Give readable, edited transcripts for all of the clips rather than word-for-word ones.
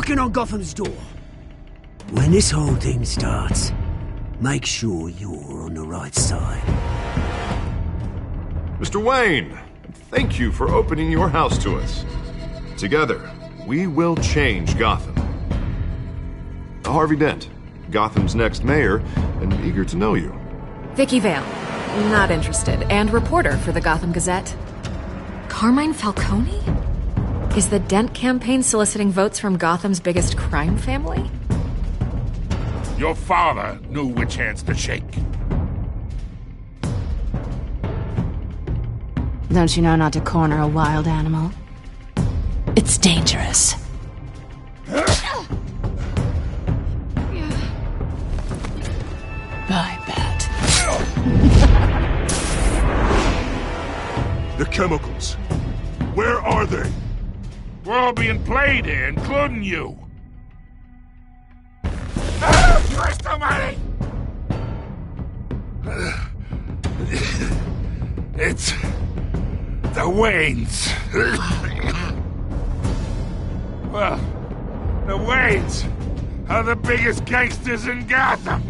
knocking on Gotham's door. When this whole thing starts, make sure you're on the right side. Mr. Wayne, thank you for opening your house to us. Together, we will change Gotham. Harvey Dent, Gotham's next mayor, and eager to know you. Vicky Vale, not interested, and reporter for the Gotham Gazette. Carmine Falcone? Is the Dent campaign soliciting votes from Gotham's biggest crime family? Your father knew which hands to shake. Don't you know not to corner a wild animal? It's dangerous. I bet. The chemicals. Where are they? We're all being played here, including you. Crystal money! It's the Waynes. Well, the Waynes are the biggest gangsters in Gotham.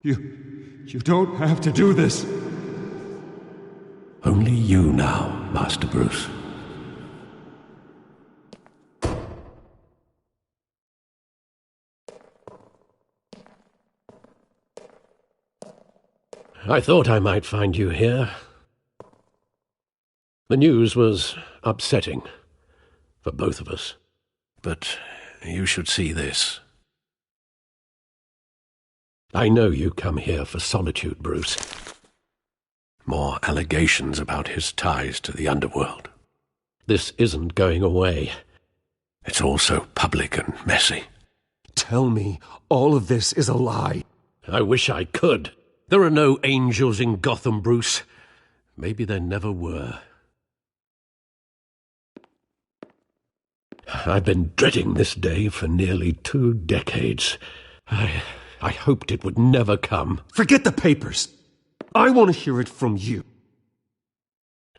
You don't have to do this. Only you now, Master Bruce. I thought I might find you here. The news was upsetting for both of us. But you should see this. I know you come here for solitude, Bruce. More allegations about his ties to the underworld. This isn't going away. It's all so public and messy. Tell me all of this is a lie. I wish I could. There are no angels in Gotham, Bruce. Maybe there never were. I've been dreading this day for nearly 2 decades. I hoped it would never come. Forget the papers. I want to hear it from you.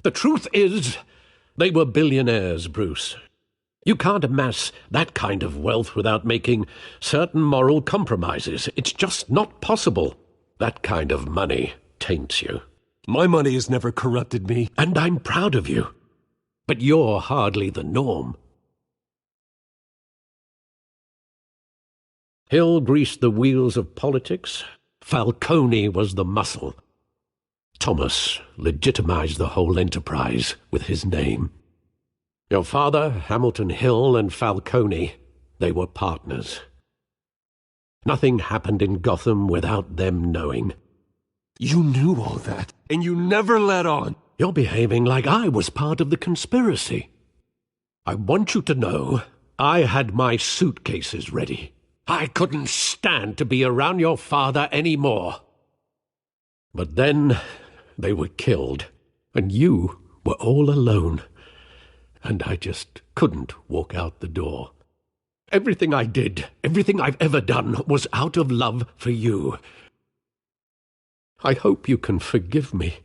The truth is, they were billionaires, Bruce. You can't amass that kind of wealth without making certain moral compromises. It's just not possible. That kind of money taints you. My money has never corrupted me. And I'm proud of you. But you're hardly the norm. Hill greased the wheels of politics. Falcone was the muscle. Thomas legitimized the whole enterprise with his name. Your father, Hamilton Hill, and Falcone, they were partners. Nothing happened in Gotham without them knowing. You knew all that, and you never let on. You're behaving like I was part of the conspiracy. I want you to know I had my suitcases ready. I couldn't stand to be around your father anymore. But then they were killed, and you were all alone. And I just couldn't walk out the door. Everything I did, everything I've ever done, was out of love for you. I hope you can forgive me.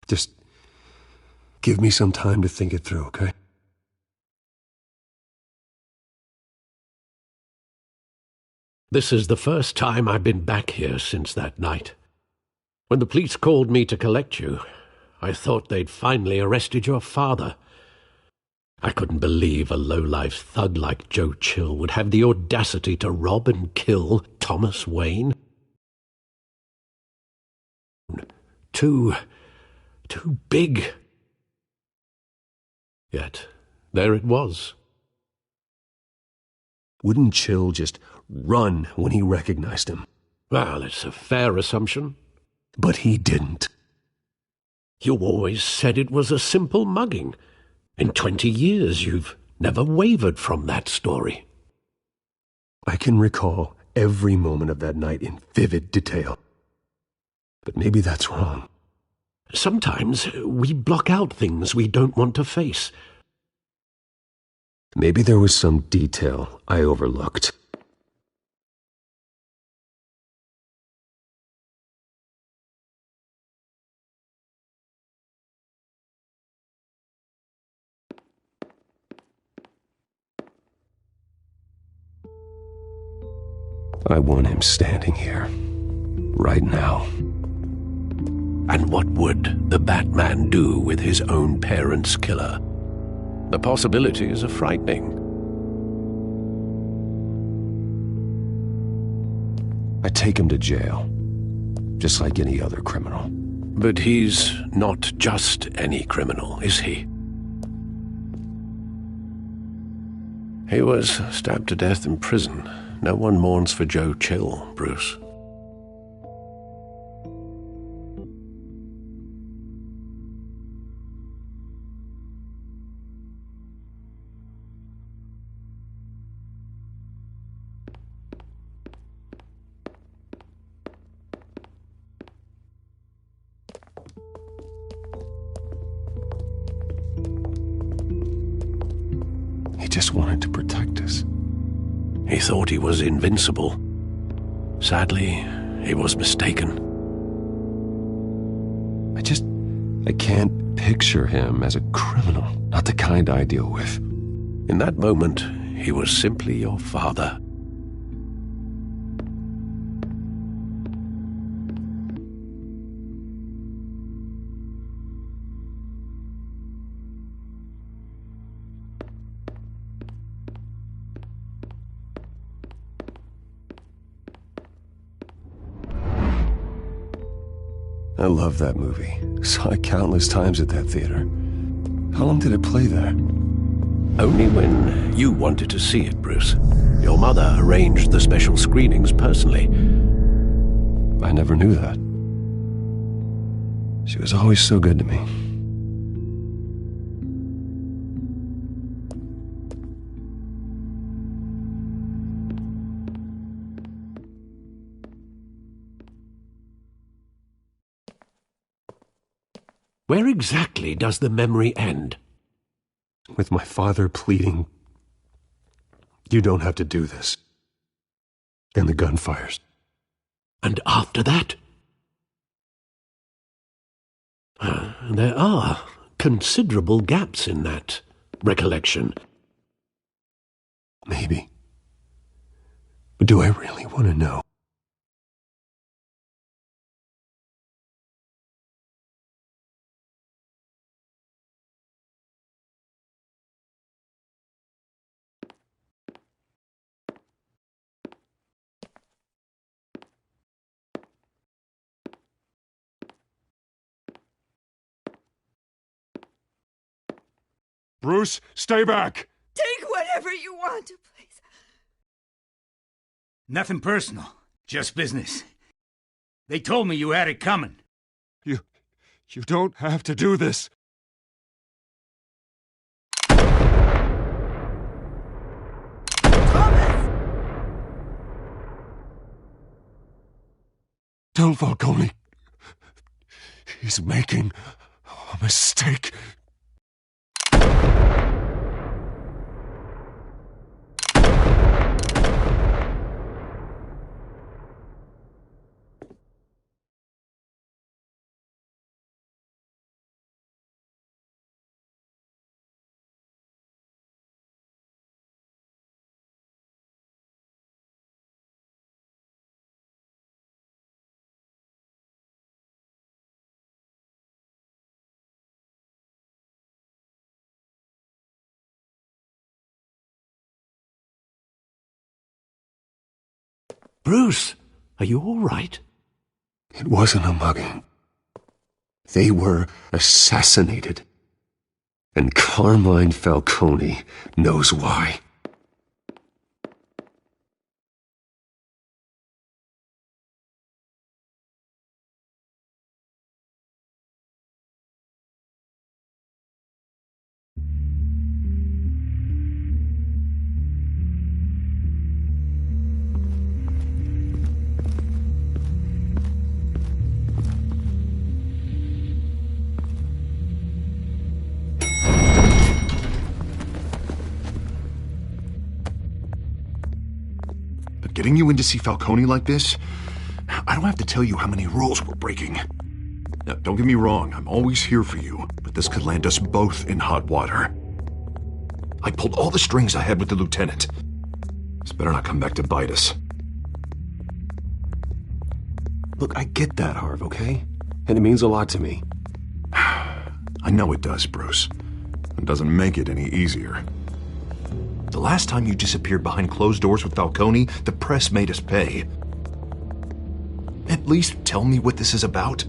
Just give me some time to think it through, okay? This is the first time I've been back here since that night. When the police called me to collect you, I thought they'd finally arrested your father. I couldn't believe a low-life thug like Joe Chill would have the audacity to rob and kill Thomas Wayne. Too big. Yet, there it was. Wouldn't Chill just run when he recognized him? Well, it's a fair assumption. But he didn't. You always said it was a simple mugging. In 20 years, you've never wavered from that story. I can recall every moment of that night in vivid detail. But maybe that's wrong. Sometimes we block out things we don't want to face. Maybe there was some detail I overlooked. I want him standing here, right now. And what would the Batman do with his own parents' killer? The possibilities are frightening. I take him to jail, just like any other criminal. But he's not just any criminal, is he? He was stabbed to death in prison. No one mourns for Joe Chill, Bruce. He just wanted to protect us. He thought he was invincible. Sadly, he was mistaken. I can't picture him as a criminal, not the kind I deal with. In that moment, he was simply your father. I love that movie. Saw it countless times at that theater. How long did it play there? Only when you wanted to see it, Bruce. Your mother arranged the special screenings personally. I never knew that. She was always so good to me. Where exactly does the memory end? With my father pleading, "You don't have to do this." And the gun fires. And after that? There are considerable gaps in that recollection. Maybe. But do I really want to know? Bruce, stay back! Take whatever you want, please. Nothing personal, just business. They told me you had it coming. You don't have to do this. Thomas! Tell Falcone he's making a mistake. Bruce, are you all right? It wasn't a mugging. They were assassinated. And Carmine Falcone knows why. Getting you in to see Falcone like this? I don't have to tell you how many rules we're breaking. Now, don't get me wrong, I'm always here for you, but this could land us both in hot water. I pulled all the strings I had with the lieutenant. This better not come back to bite us. Look, I get that, Harv, okay? And it means a lot to me. I know it does, Bruce. It doesn't make it any easier. The last time you disappeared behind closed doors with Falcone, the press made us pay. At least tell me what this is about.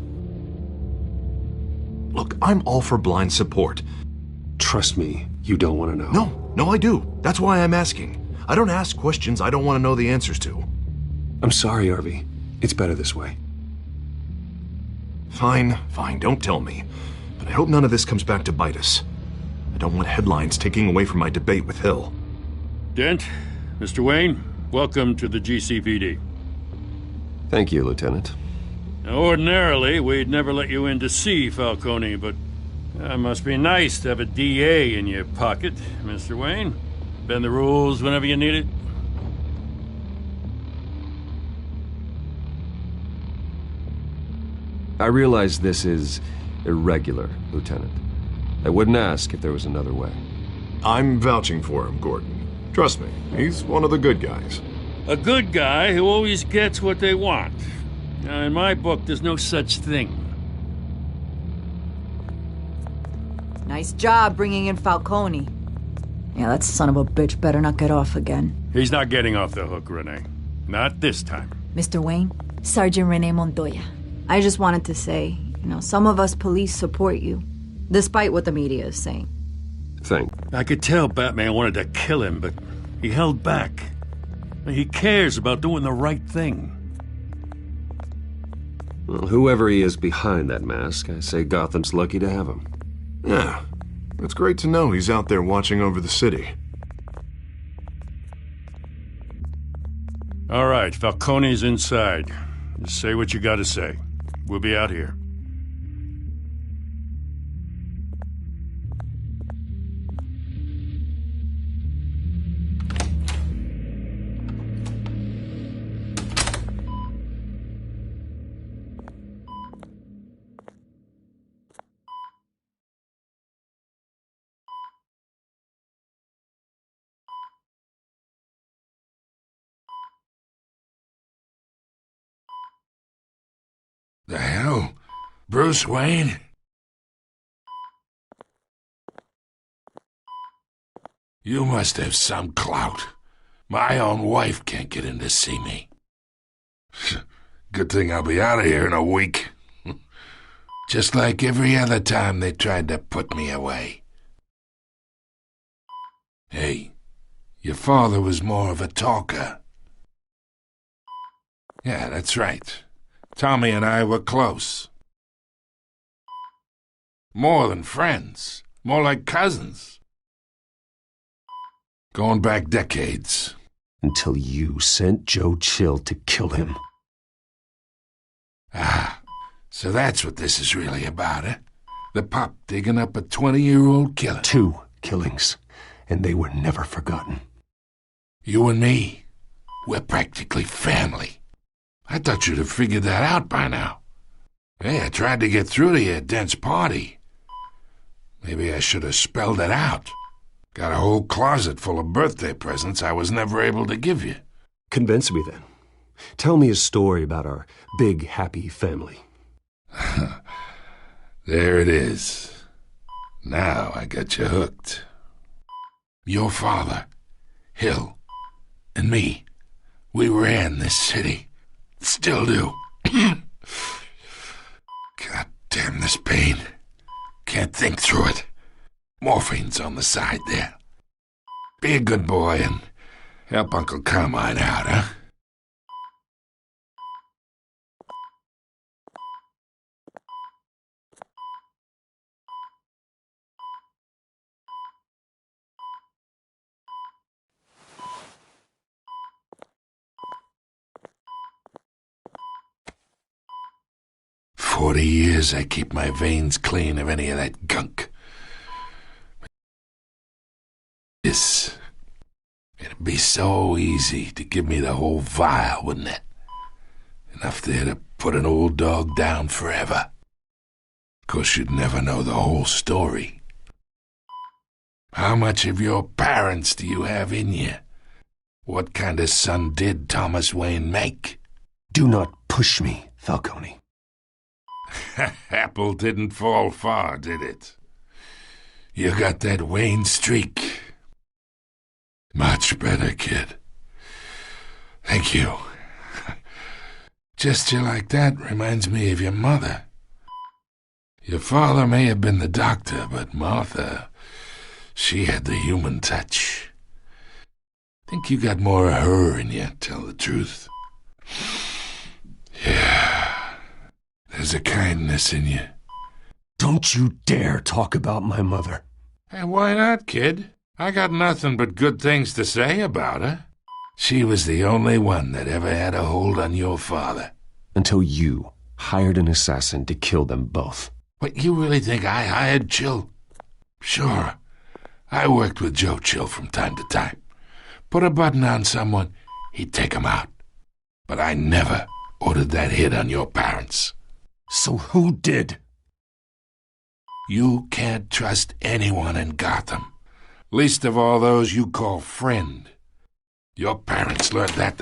Look, I'm all for blind support. Trust me, you don't want to know. No, I do. That's why I'm asking. I don't ask questions I don't want to know the answers to. I'm sorry, Harvey. It's better this way. Fine, don't tell me. But I hope none of this comes back to bite us. I don't want headlines taking away from my debate with Hill. Dent, Mr. Wayne, welcome to the GCPD. Thank you, Lieutenant. Now, ordinarily, we'd never let you in to see Falcone, but it must be nice to have a DA in your pocket, Mr. Wayne. Bend the rules whenever you need it. I realize this is irregular, Lieutenant. I wouldn't ask if there was another way. I'm vouching for him, Gordon. Trust me, he's one of the good guys. A good guy who always gets what they want. Now, in my book, there's no such thing. Nice job bringing in Falcone. Yeah, that son of a bitch better not get off again. He's not getting off the hook, Renee. Not this time. Mr. Wayne, Sergeant Renee Montoya. I just wanted to say, some of us police support you, despite what the media is saying. I could tell Batman wanted to kill him, but he held back. He cares about doing the right thing. Well, whoever he is behind that mask, I say Gotham's lucky to have him. Yeah, it's great to know he's out there watching over the city. All right, Falcone's inside. Just say what you gotta say. We'll be out here. The hell? Bruce Wayne? You must have some clout. My own wife can't get in to see me. Good thing I'll be out of here in a week. Just like every other time they tried to put me away. Hey, your father was more of a talker. Yeah, that's right. Tommy and I were close. More than friends. More like cousins. Going back decades. Until you sent Joe Chill to kill him. Ah, so that's what this is really about, eh? The pup digging up a 20-year-old killer. 2 killings, and they were never forgotten. You and me, we're practically family. I thought you'd have figured that out by now. Hey, I tried to get through to your Dent's party. Maybe I should have spelled it out. Got a whole closet full of birthday presents I was never able to give you. Convince me then. Tell me a story about our big, happy family. There it is. Now I got you hooked. Your father, Hill, and me, We ran this city. Still do. God damn this pain. Can't think through it. Morphine's on the side there. Be a good boy and help Uncle Carmine out, huh? "40 years I keep my veins clean of any of that gunk. It'd be so easy to give me the whole vial, wouldn't it? Enough there to put an old dog down forever. Of course, you'd never know the whole story. How much of your parents do you have in you? What kind of son did Thomas Wayne make?" Do not push me, Falcone. Apple didn't fall far, did it? You got that Wayne streak. Much better, kid. Thank you. Gesture like that reminds me of your mother. Your father may have been the doctor, but Martha, she had the human touch. Think you got more of her in you, tell the truth. Yeah, there's a kindness in you. Don't you dare talk about my mother. Hey, why not, kid? I got nothing but good things to say about her. She was the only one that ever had a hold on your father. Until you hired an assassin to kill them both. What, you really think I hired Chill? Sure. I worked with Joe Chill from time to time. Put a button on someone, he'd take 'em out. But I never ordered that hit on your parents. So who did? You can't trust anyone in Gotham. Least of all those you call friend. Your parents learned that.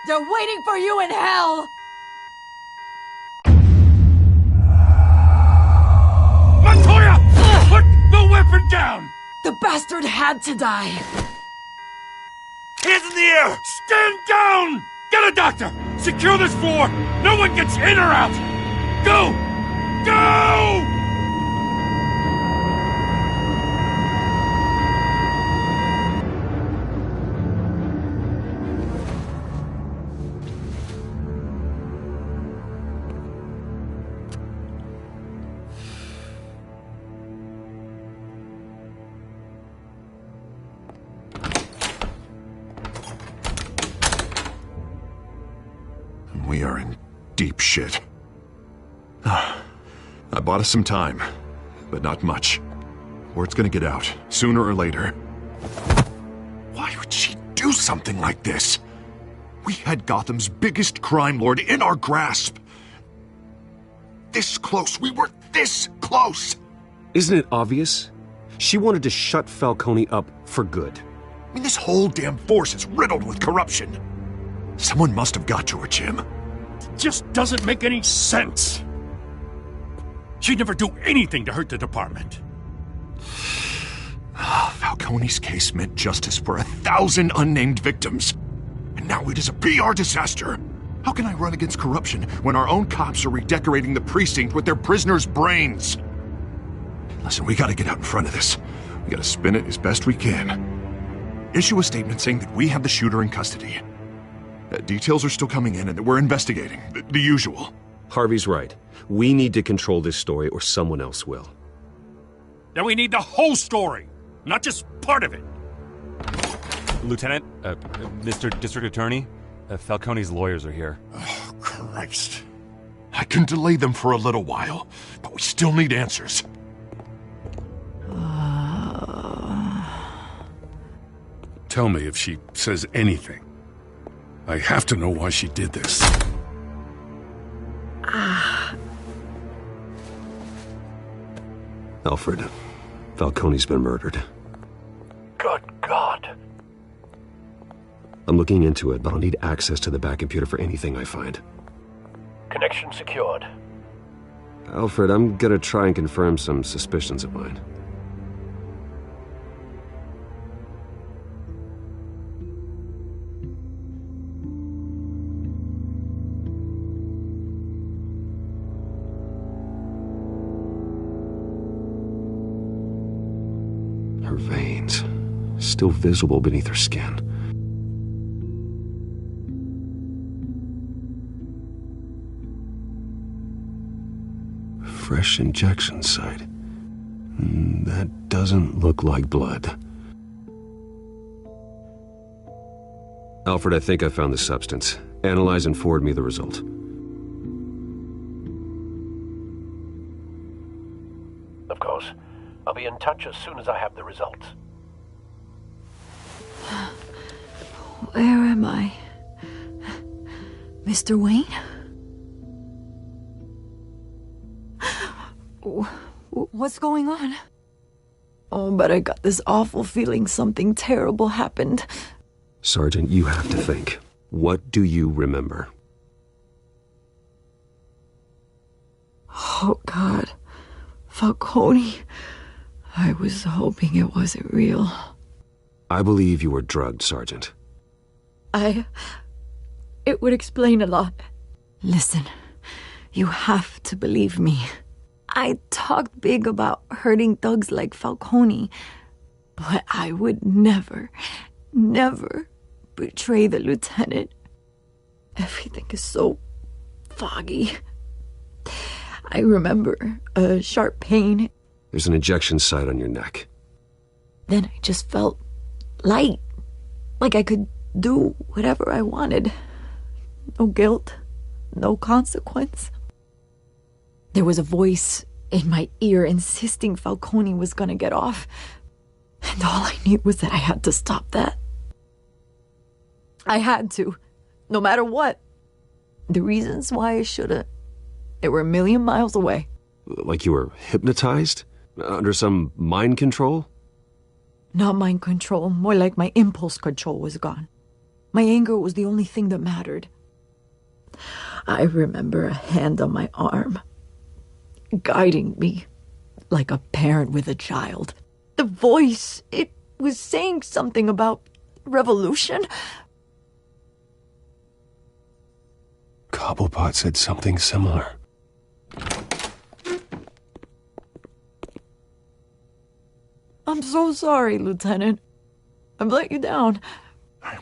They're waiting for you in hell! Montoya! Put the weapon down! The bastard had to die! Hands in the air! Stand down! Get a doctor! Secure this floor! No one gets in or out! Go! Go! We are in deep shit. I bought us some time, but not much. Word's gonna get out, sooner or later. Why would she do something like this? We had Gotham's biggest crime lord in our grasp. This close, we were this close! Isn't it obvious? She wanted to shut Falcone up for good. I mean, this whole damn force is riddled with corruption. Someone must have got to her, Jim. Just doesn't make any sense. She'd never do anything to hurt the department. Falcone's case meant justice for 1,000 unnamed victims. And now it is a PR disaster. How can I run against corruption when our own cops are redecorating the precinct with their prisoners' brains? Listen, we gotta get out in front of this. We gotta spin it as best we can. Issue a statement saying that we have the shooter in custody. Details are still coming in and that we're investigating. The usual. Harvey's right. We need to control this story or someone else will. Then we need the whole story, not just part of it. Lieutenant, Mr. District Attorney, Falcone's lawyers are here. Oh, Christ. I can delay them for a little while, but we still need answers. Tell me if she says anything. I have to know why she did this. Alfred, Falcone's been murdered. Good God. I'm looking into it, but I'll need access to the back computer for anything I find. Connection secured. Alfred, I'm gonna try and confirm some suspicions of mine. still visible beneath her skin. Fresh injection site. That doesn't look like blood. Alfred, I think I found the substance. Analyze and forward me the result. Of course. I'll be in touch as soon as I have the results. Where am I? Mr. Wayne? What's going on? Oh, but I got this awful feeling something terrible happened. Sergeant, you have to think. What do you remember? Oh, God. Falcone. I was hoping it wasn't real. I believe you were drugged, Sergeant. It would explain a lot. Listen, you have to believe me. I talked big about hurting thugs like Falcone, but I would never betray the lieutenant. Everything is so foggy. I remember a sharp pain. There's an injection site on your neck. Then I just felt light, like I could do whatever I wanted. No guilt, no consequence. There was a voice in my ear insisting Falcone was gonna get off. And all I knew was that I had to stop that. I had to, no matter what. The reasons why I should've, they were a million miles away. Like you were hypnotized? Under some mind control? Not mind control, more like my impulse control was gone. My anger was the only thing that mattered. I remember a hand on my arm, guiding me like a parent with a child. The voice, it was saying something about revolution. Cobblepot said something similar. I'm so sorry, Lieutenant. I've let you down.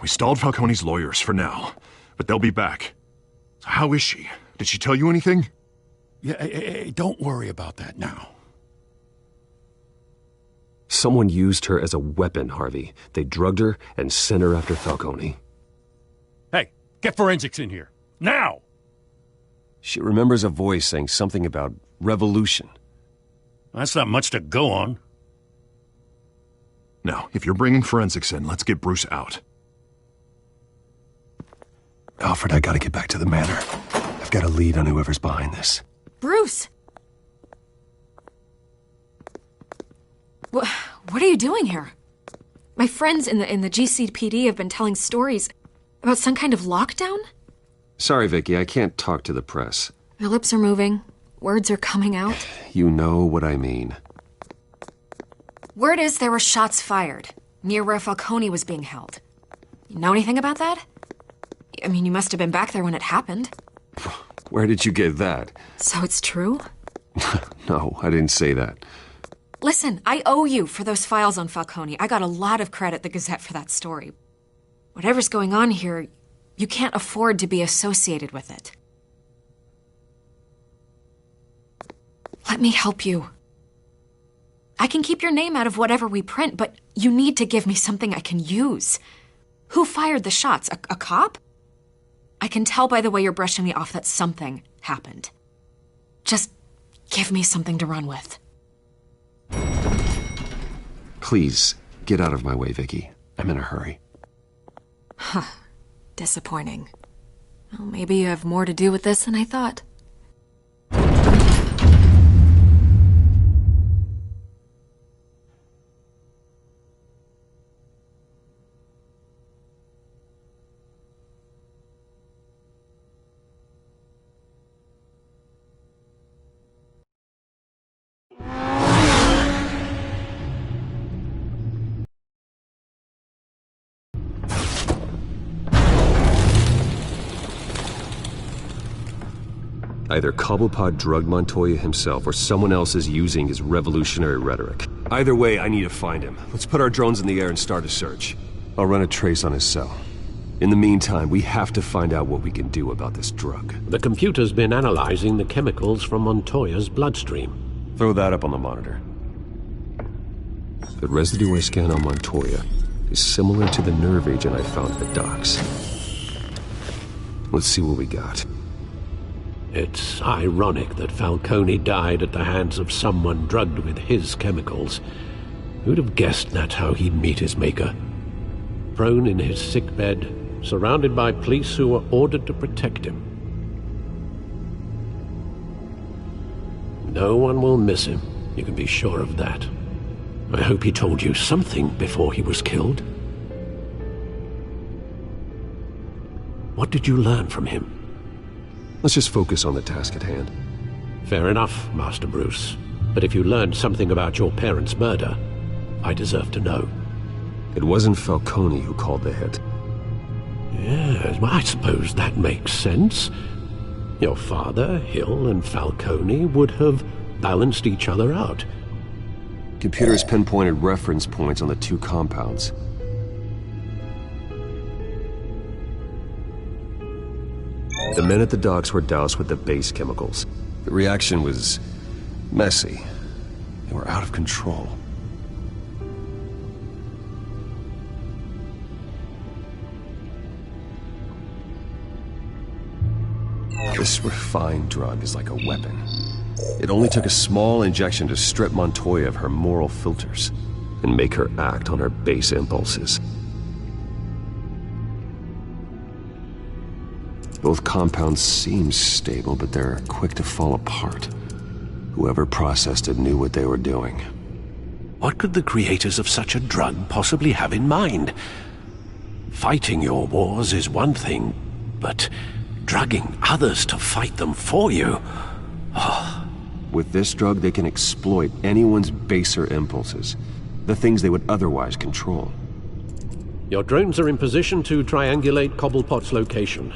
We stalled Falcone's lawyers for now, but they'll be back. So how is she? Did she tell you anything? Yeah, don't worry about that now. Someone used her as a weapon, Harvey. They drugged her and sent her after Falcone. Hey, get forensics in here. Now! She remembers a voice saying something about revolution. That's not much to go on. Now, if you're bringing forensics in, let's get Bruce out. Alfred, I gotta get back to the manor. I've got a lead on whoever's behind this. Bruce! What are you doing here? My friends in the GCPD have been telling stories about some kind of lockdown? Sorry, Vicky, I can't talk to the press. Your lips are moving. Words are coming out. You know what I mean. Word is there were shots fired near where Falcone was being held. You know anything about that? I mean, you must have been back there when it happened. Where did you get that? So it's true? No, I didn't say that. Listen, I owe you for those files on Falcone. I got a lot of credit at the Gazette for that story. Whatever's going on here, you can't afford to be associated with it. Let me help you. I can keep your name out of whatever we print, but you need to give me something I can use. Who fired the shots? A cop? I can tell by the way you're brushing me off that something happened. Just give me something to run with. Please, get out of my way, Vicky. I'm in a hurry. Huh. Disappointing. Well, maybe you have more to do with this than I thought. Either Cobblepot drugged Montoya himself or someone else is using his revolutionary rhetoric. Either way, I need to find him. Let's put our drones in the air and start a search. I'll run a trace on his cell. In the meantime, we have to find out what we can do about this drug. The computer's been analyzing the chemicals from Montoya's bloodstream. Throw that up on the monitor. The residue I scan on Montoya is similar to the nerve agent I found at the docks. Let's see what we got. It's ironic that Falcone died at the hands of someone drugged with his chemicals. Who'd have guessed that's how he'd meet his maker? Prone in his sickbed, surrounded by police who were ordered to protect him. No one will miss him, you can be sure of that. I hope he told you something before he was killed. What did you learn from him? Let's just focus on the task at hand. Fair enough, Master Bruce. But if you learned something about your parents' murder, I deserve to know. It wasn't Falcone who called the hit. Yes, well, I suppose that makes sense. Your father, Hill, and Falcone would have balanced each other out. Computers pinpointed reference points on the two compounds. The men at the docks were doused with the base chemicals. The reaction was messy. They were out of control. This refined drug is like a weapon. It only took a small injection to strip Montoya of her moral filters and make her act on her base impulses. Both compounds seem stable, but they're quick to fall apart. Whoever processed it knew what they were doing. What could the creators of such a drug possibly have in mind? Fighting your wars is one thing, but drugging others to fight them for you? Oh. With this drug, they can exploit anyone's baser impulses, the things they would otherwise control. Your drones are in position to triangulate Cobblepot's location.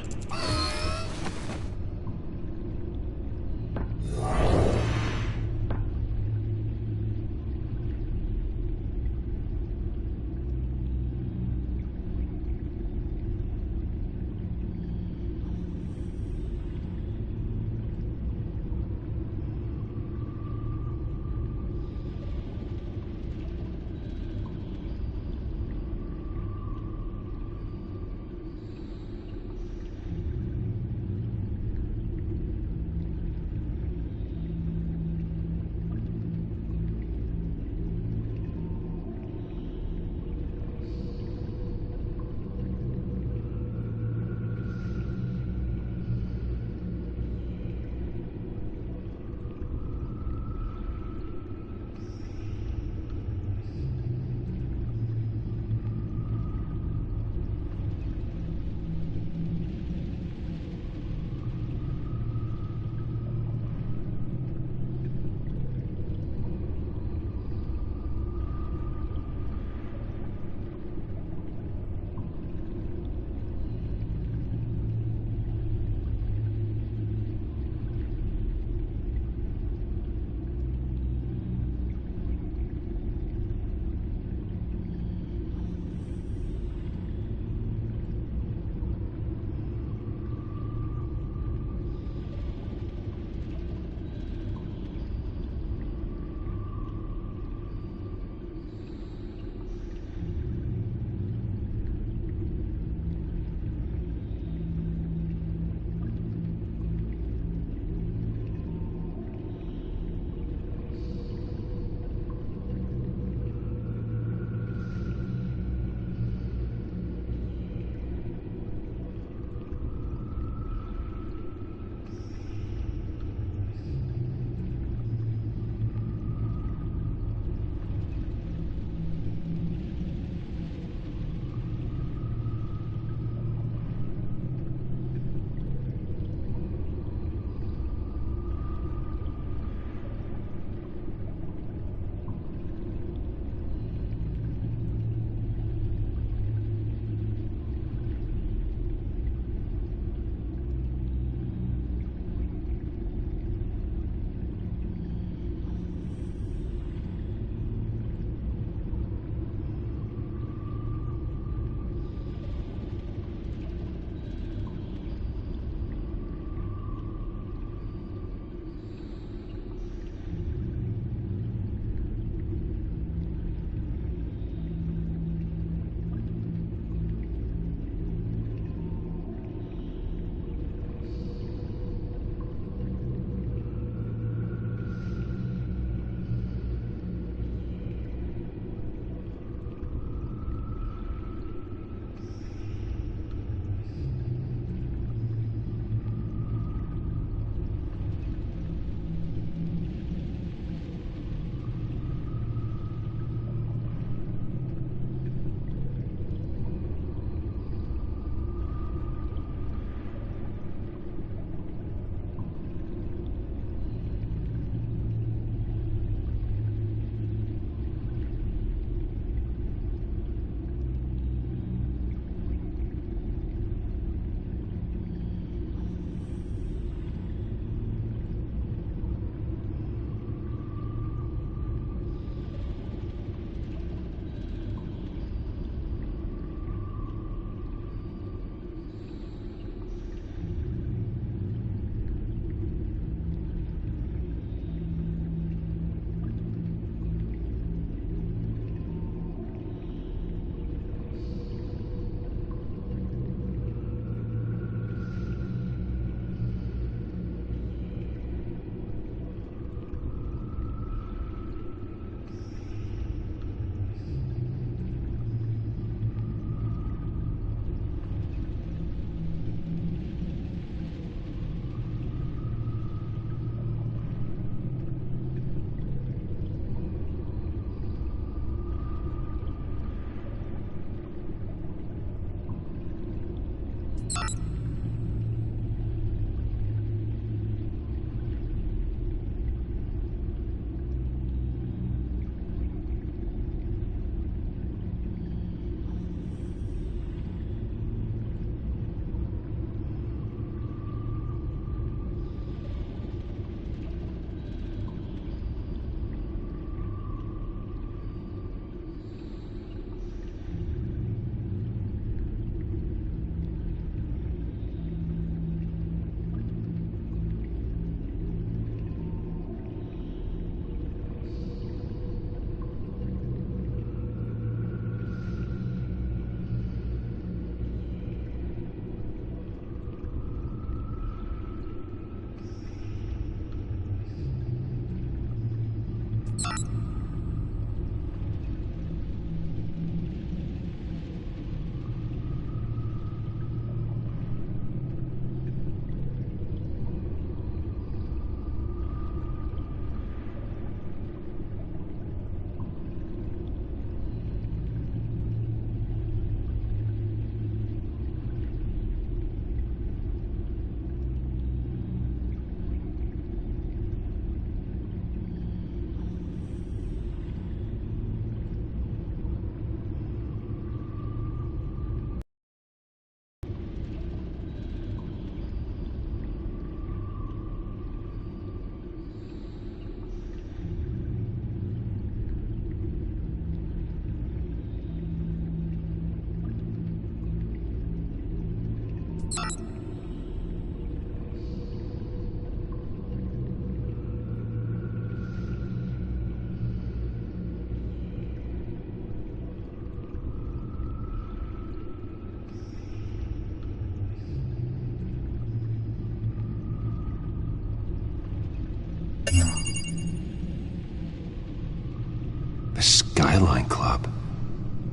Skyline Club.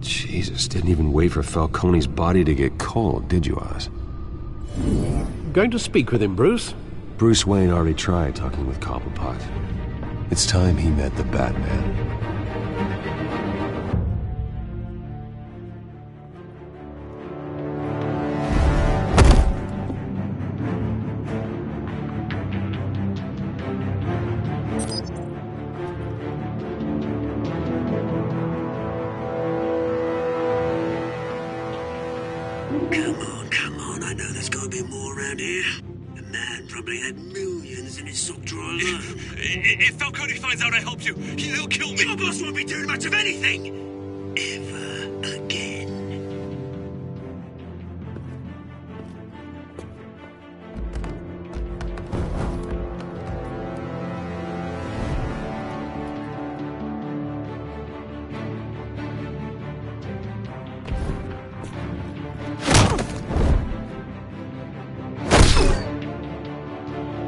Jesus, didn't even wait for Falcone's body to get cold, did you, Oz? Going to speak with him, Bruce? Bruce Wayne already tried talking with Cobblepot. It's time he met the Batman. Come on, I know there's gotta be more around here. The man probably had millions in his sock drawer alone. If Falcone finds out I helped you, he'll kill me. Your boss won't be doing much of anything! Ever again.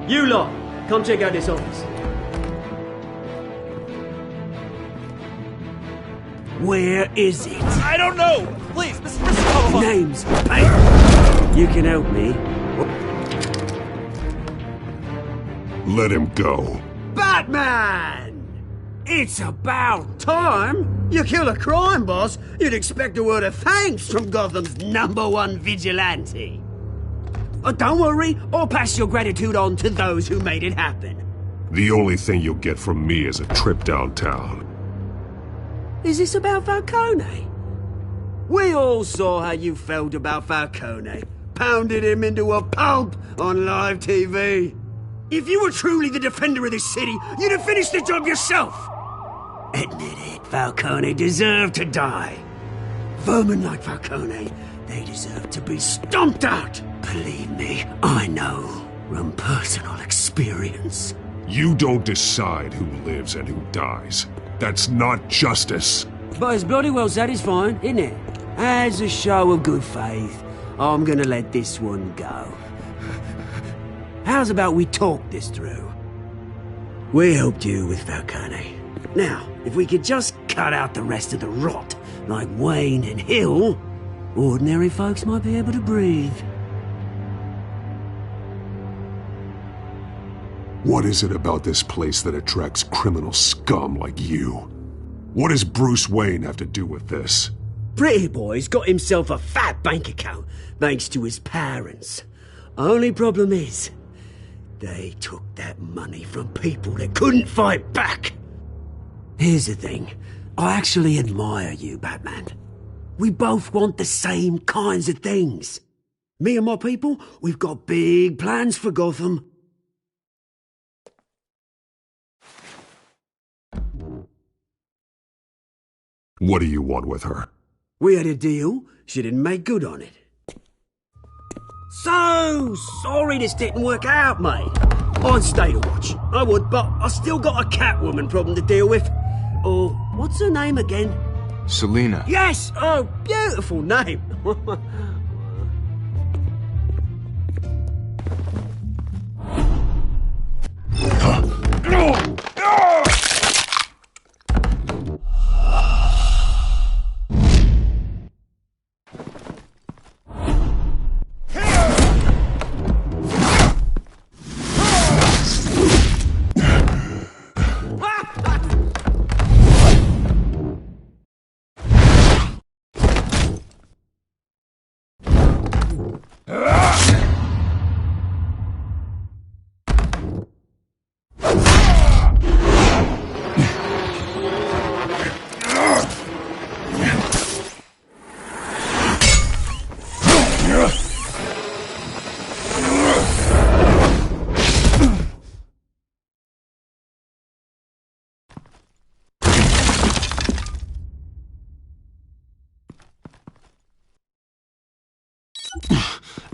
You lot, come check out this office. Where is it? I don't know! Please, Mr. Cobblepot! Names, paper. You can help me. Let him go. Batman! It's about time. You kill a crime boss, you'd expect a word of thanks from Gotham's #1 vigilante. Oh, don't worry, I'll pass your gratitude on to those who made it happen. The only thing you'll get from me is a trip downtown. Is this about Falcone? We all saw how you felt about Falcone. Pounded him into a pulp on live TV. If you were truly the defender of this city, you'd have finished the job yourself. Admit it, Falcone deserved to die. Vermin like Falcone, they deserve to be stomped out. Believe me, I know from personal experience. You don't decide who lives and who dies. That's not justice. But it's bloody well satisfying, isn't it? As a show of good faith, I'm gonna let this one go. How's about we talk this through? We helped you with Falcone. Now, if we could just cut out the rest of the rot, like Wayne and Hill, ordinary folks might be able to breathe. What is it about this place that attracts criminal scum like you? What does Bruce Wayne have to do with this? Pretty Boy's got himself a fat bank account, thanks to his parents. Only problem is, they took that money from people that couldn't fight back. Here's the thing. I actually admire you, Batman. We both want the same kinds of things. Me and my people, we've got big plans for Gotham. What do you want with her? We had a deal. She didn't make good on it. So sorry this didn't work out, mate. I'd stay to watch. I would, but I still got a Catwoman problem to deal with. Oh, what's her name again? Selina. Yes! Oh, beautiful name.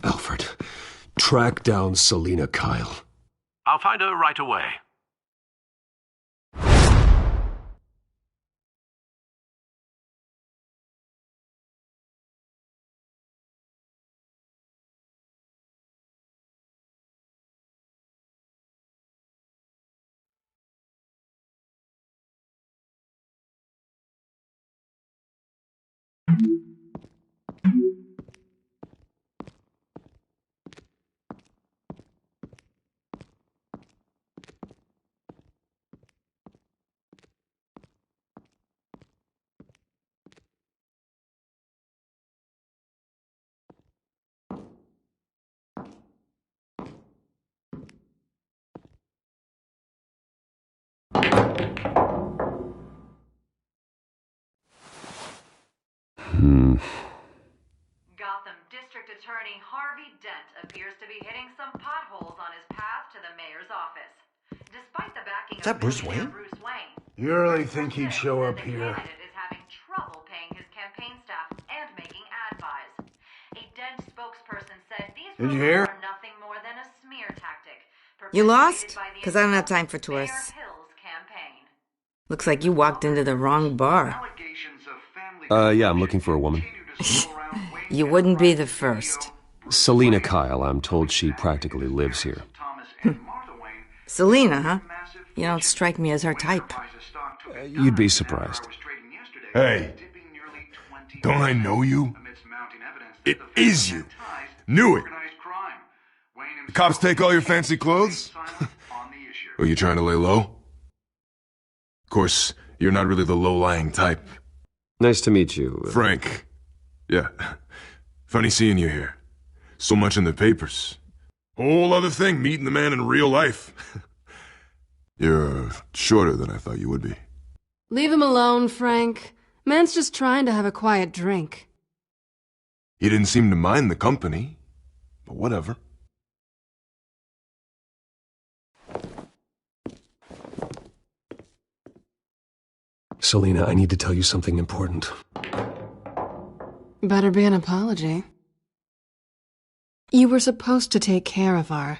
Alfred, track down Selina Kyle. I'll find her right away. Gotham District Attorney Harvey Dent appears to be hitting some potholes on his path to the mayor's office. Despite the backing Is that of Bruce billionaire Wayne? Bruce Wayne, You really think he'd show up the here? candidate is having trouble paying his campaign staff and making ad buys. A Dent spokesperson said these Did you rumors hear? are nothing more than a smear tactic. You lost? perpetuated by the Because I don't have time for Mayor tourists. Hill's campaign. Looks like you walked into the wrong bar. Yeah, I'm looking for a woman. You wouldn't be the first. Selena Kyle, I'm told she practically lives here. Selena, huh? You don't strike me as her type. You'd be surprised. Hey, don't I know you? It is you. Knew it. The cops take all your fancy clothes? Are you trying to lay low? Of course, you're not really the low-lying type. Nice to meet you. Frank. Yeah. Funny seeing you here. So much in the papers. Whole other thing, meeting the man in real life. You're shorter than I thought you would be. Leave him alone, Frank. Man's just trying to have a quiet drink. He didn't seem to mind the company, but whatever. Selena, I need to tell you something important. Better be an apology. You were supposed to take care of our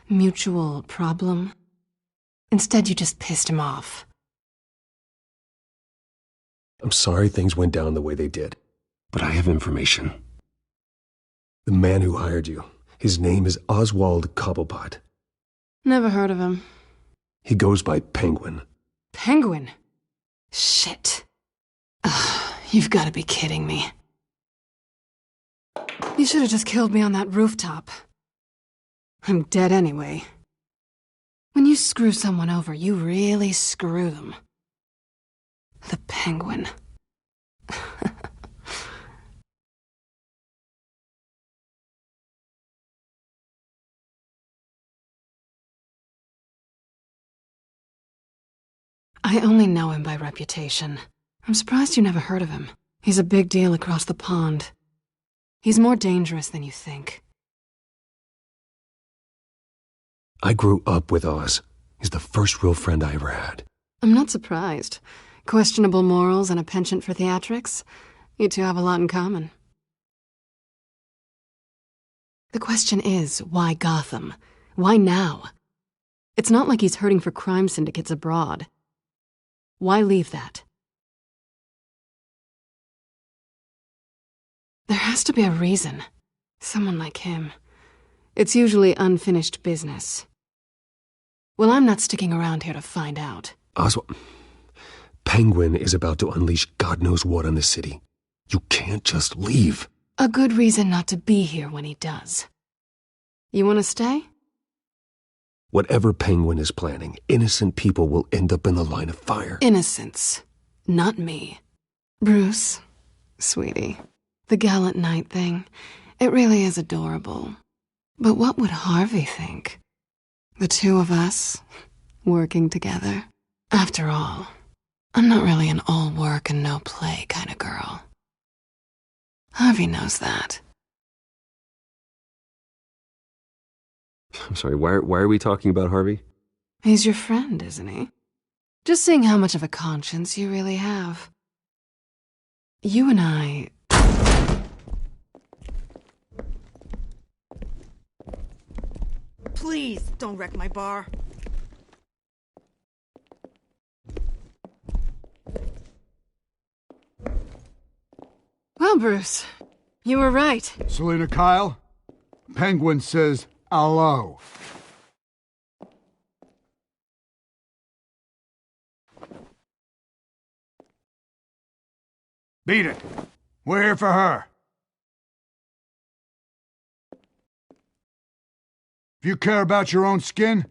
mutual problem. Instead, you just pissed him off. I'm sorry things went down the way they did, but I have information. The man who hired you, his name is Oswald Cobblepot. Never heard of him. He goes by Penguin. Penguin? Shit. Ugh, you've got to be kidding me. You should have just killed me on that rooftop. I'm dead anyway. When you screw someone over, you really screw them. The Penguin. I only know him by reputation. I'm surprised you never heard of him. He's a big deal across the pond. He's more dangerous than you think. I grew up with Oz. He's the first real friend I ever had. I'm not surprised. Questionable morals and a penchant for theatrics. You two have a lot in common. The question is, why Gotham? Why now? It's not like he's hurting for crime syndicates abroad. Why leave that? There has to be a reason. Someone like him. It's usually unfinished business. Well, I'm not sticking around here to find out. Oswald, Penguin is about to unleash God knows what on the city. You can't just leave. A good reason not to be here when he does. You want to stay? Whatever Penguin is planning, innocent people will end up in the line of fire. Innocence. Not me. Bruce, sweetie, the gallant knight thing, it really is adorable. But what would Harvey think? The two of us, working together. After all, I'm not really an all work and no play kind of girl. Harvey knows that. I'm sorry, why are we talking about Harvey? He's your friend, isn't he? Just seeing how much of a conscience you really have. You and I... Please, don't wreck my bar. Well, Bruce, you were right. Selena Kyle, Penguin says hello. Beat it. We're here for her. If you care about your own skin,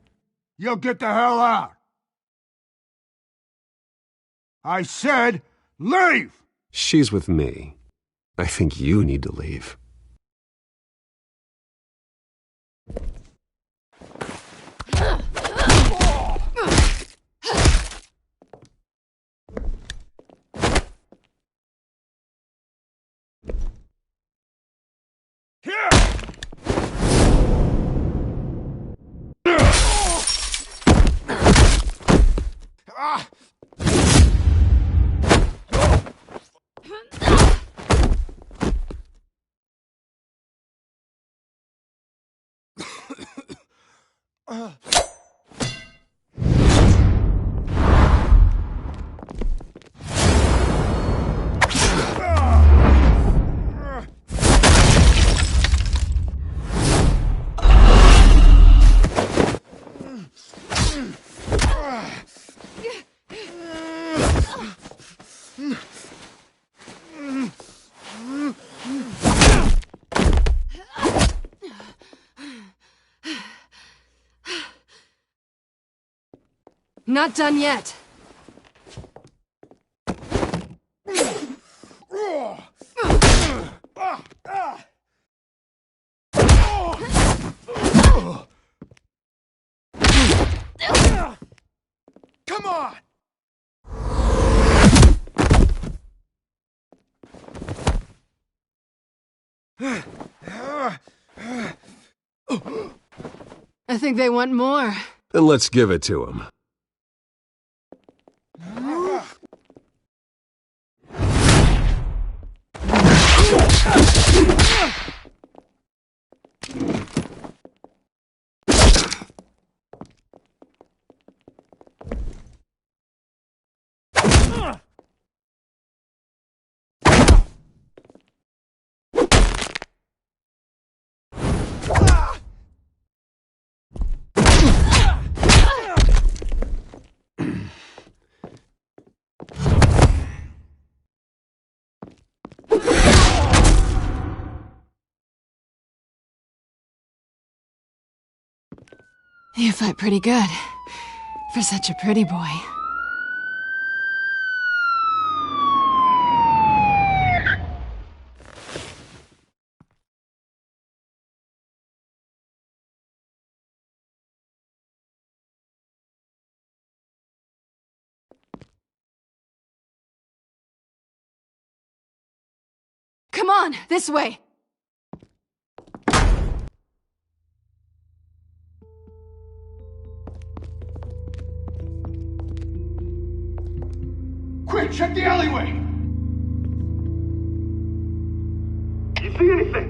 you'll get the hell out. I said, leave! She's with me. I think you need to leave. Not done yet. Come on! I think they want more. Then let's give it to him. You fight pretty good. For such a pretty boy. Come on, this way! Quick, check the alleyway! You see anything?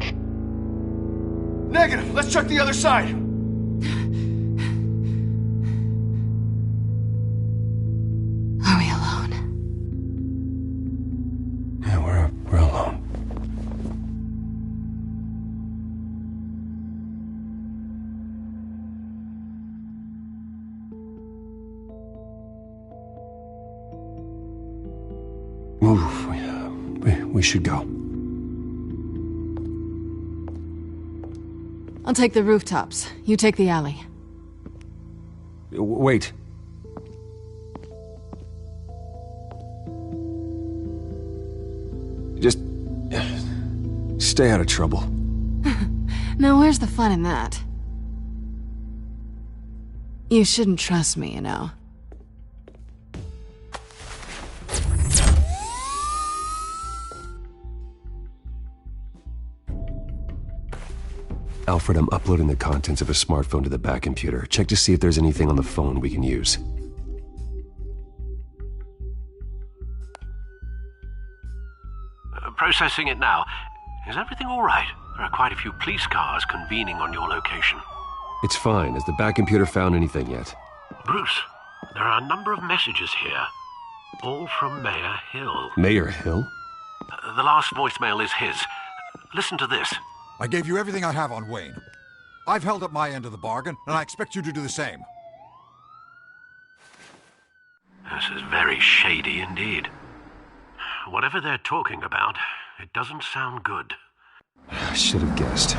Negative. Let's check the other side. Are we alone? Yeah, we're alone. We should go. I'll take the rooftops. You take the alley. Wait. Just stay out of trouble. Now where's the fun in that? You shouldn't trust me, you know. Alfred, I'm uploading the contents of a smartphone to the back computer. Check to see if there's anything on the phone we can use. Processing it now. Is everything all right? There are quite a few police cars convening on your location. It's fine. Has the back computer found anything yet? Bruce, there are a number of messages here. All from Mayor Hill. Mayor Hill? The last voicemail is his. Listen to this. I gave you everything I have on Wayne. I've held up my end of the bargain, and I expect you to do the same. This is very shady indeed. Whatever they're talking about, It doesn't sound good. I should have guessed.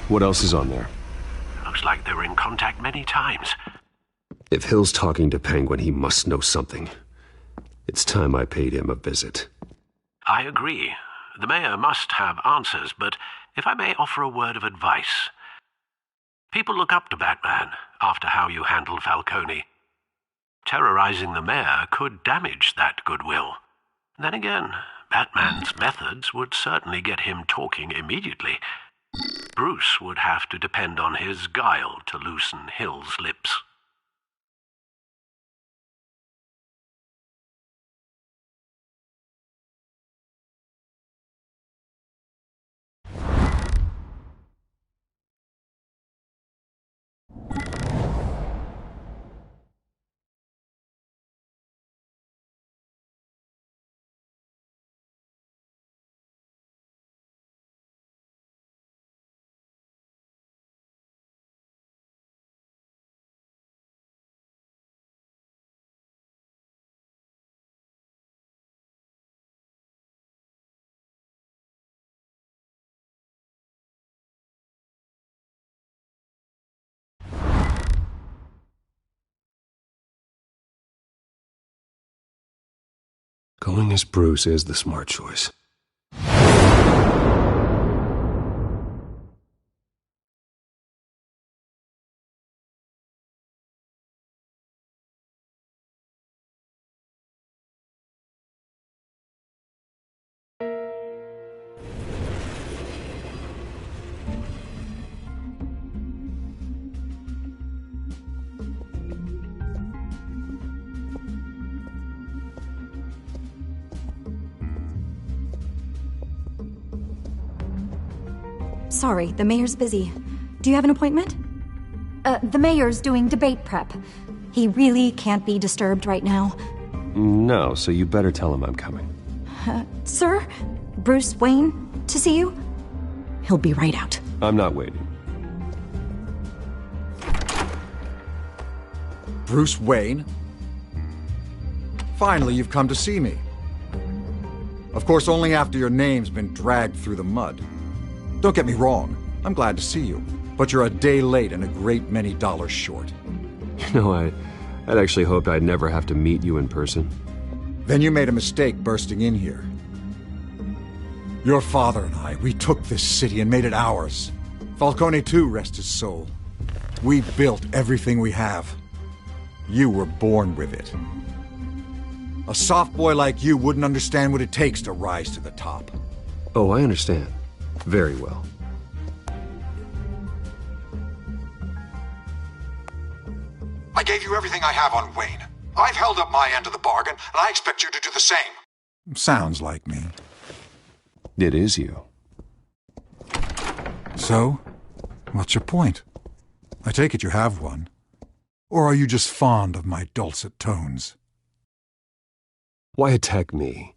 What else is on there? Looks like they were in contact many times. If Hill's talking to Penguin, he must know something. It's time I paid him a visit. I agree. The mayor must have answers, but if I may offer a word of advice. People look up to Batman after how you handled Falcone. Terrorizing the mayor could damage that goodwill. Then again, Batman's methods would certainly get him talking immediately. Bruce would have to depend on his guile to loosen Hill's lips. Going as Bruce is the smart choice. Sorry, the mayor's busy. Do you have an appointment? The mayor's doing debate prep. He really can't be disturbed right now. No, so you better tell him I'm coming. Sir? Bruce Wayne to see you? He'll be right out. I'm not waiting. Bruce Wayne? Finally, you've come to see me. Of course, only after your name's been dragged through the mud. Don't get me wrong, I'm glad to see you, but you're a day late and a great many dollars short. You know, I'd actually hoped I'd never have to meet you in person. Then you made a mistake bursting in here. Your father and I, we took this city and made it ours. Falcone too, rest his soul. We built everything we have. You were born with it. A soft boy like you wouldn't understand what it takes to rise to the top. Oh, I understand. Very well. I gave you everything I have on Wayne. I've held up my end of the bargain, and I expect you to do the same. Sounds like me. It is you. So, what's your point? I take it you have one. Or are you just fond of my dulcet tones? Why attack me?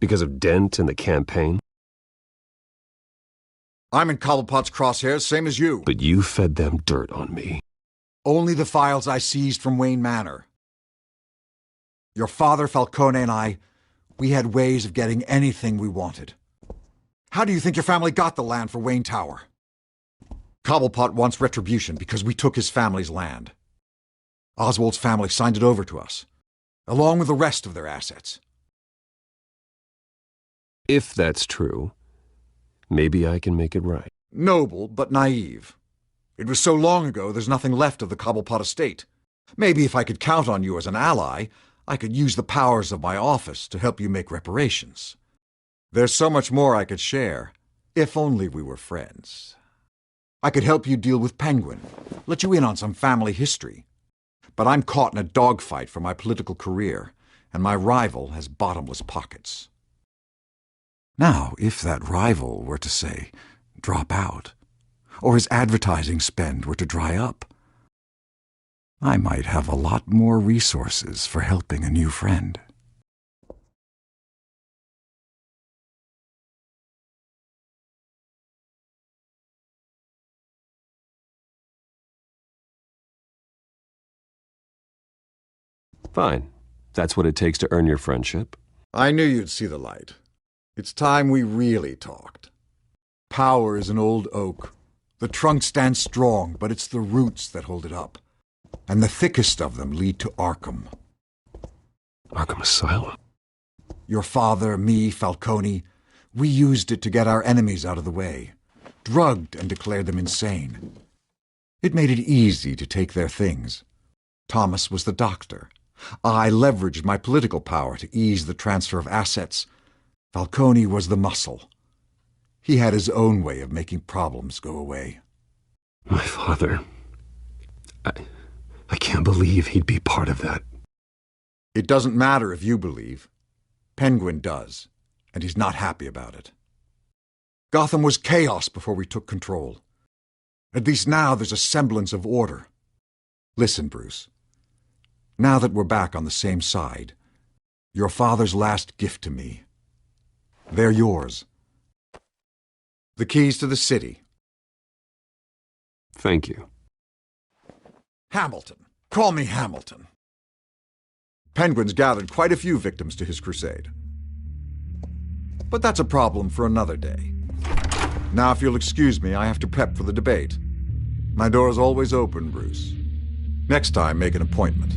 Because of Dent and the campaign? I'm in Cobblepot's crosshairs, same as you. But you fed them dirt on me. Only the files I seized from Wayne Manor. Your father, Falcone, and I, we had ways of getting anything we wanted. How do you think your family got the land for Wayne Tower? Cobblepot wants retribution because we took his family's land. Oswald's family signed it over to us, along with the rest of their assets. If that's true, maybe I can make it right. Noble, but naive. It was so long ago, there's nothing left of the Cobblepot estate. Maybe if I could count on you as an ally, I could use the powers of my office to help you make reparations. There's so much more I could share, if only we were friends. I could help you deal with Penguin, let you in on some family history. But I'm caught in a dogfight for my political career, and my rival has bottomless pockets. Now, if that rival were to, say, drop out, or his advertising spend were to dry up, I might have a lot more resources for helping a new friend. Fine. That's what it takes to earn your friendship. I knew you'd see the light. It's time we really talked. Power is an old oak. The trunk stands strong, but it's the roots that hold it up. And the thickest of them lead to Arkham. Arkham Asylum? Your father, me, Falcone, we used it to get our enemies out of the way. Drugged and declared them insane. It made it easy to take their things. Thomas was the doctor. I leveraged my political power to ease the transfer of assets. Falcone was the muscle. He had his own way of making problems go away. My father... I can't believe he'd be part of that. It doesn't matter if you believe. Penguin does, and he's not happy about it. Gotham was chaos before we took control. At least now there's a semblance of order. Listen, Bruce. Now that we're back on the same side, your father's last gift to me, they're yours. The keys to the city. Thank you. Hamilton. Call me Hamilton. Penguin's gathered quite a few victims to his crusade. But that's a problem for another day. Now, if you'll excuse me, I have to prep for the debate. My door's always open, Bruce. Next time, make an appointment.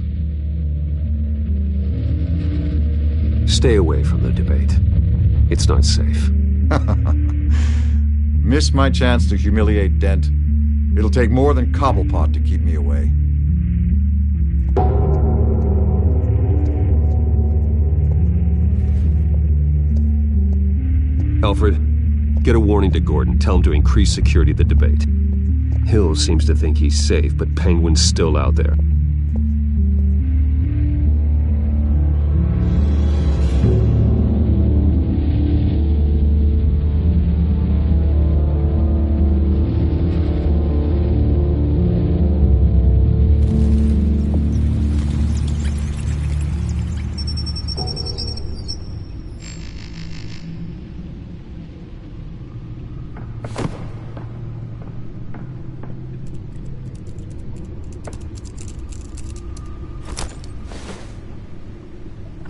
Stay away from the debate. It's not safe. Miss my chance to humiliate Dent. It'll take more than Cobblepot to keep me away. Alfred, get a warning to Gordon. Tell him to increase security at the debate. Hill seems to think he's safe, but Penguin's still out there.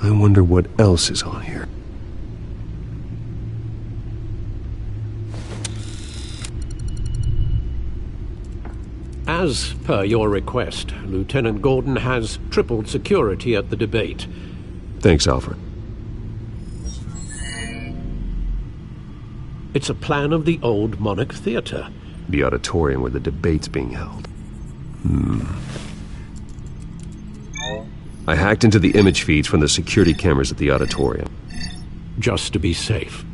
I wonder what else is on here. As per your request, Lieutenant Gordon has tripled security at the debate. Thanks, Alfred. It's a plan of the old Monarch Theatre. The auditorium where the debate's being held. I hacked into the image feeds from the security cameras at the auditorium. Just to be safe.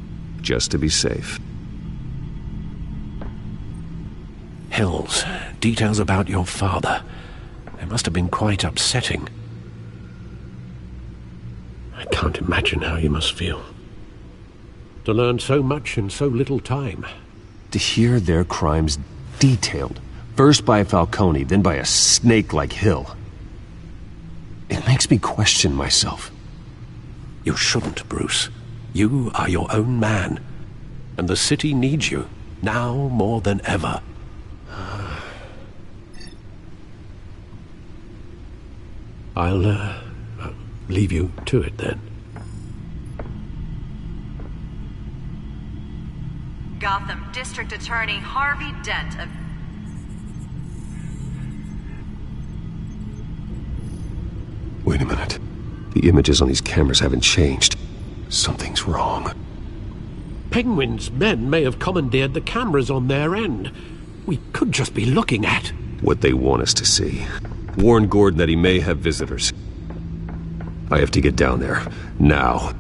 Just to be safe. Hills, details about your father. They must have been quite upsetting. I can't imagine how you must feel. To learn so much in so little time. To hear their crimes detailed, first by Falcone, then by a snake like Hill. It makes me question myself. You shouldn't, Bruce. You are your own man. And the city needs you, now more than ever. I'll leave you to it then. Gotham District Attorney Harvey Dent of... Wait a minute. The images on these cameras haven't changed. Something's wrong. Penguin's men may have commandeered the cameras on their end. We could just be looking at... what they want us to see. Warn Gordon that he may have visitors. I have to get down there. Now.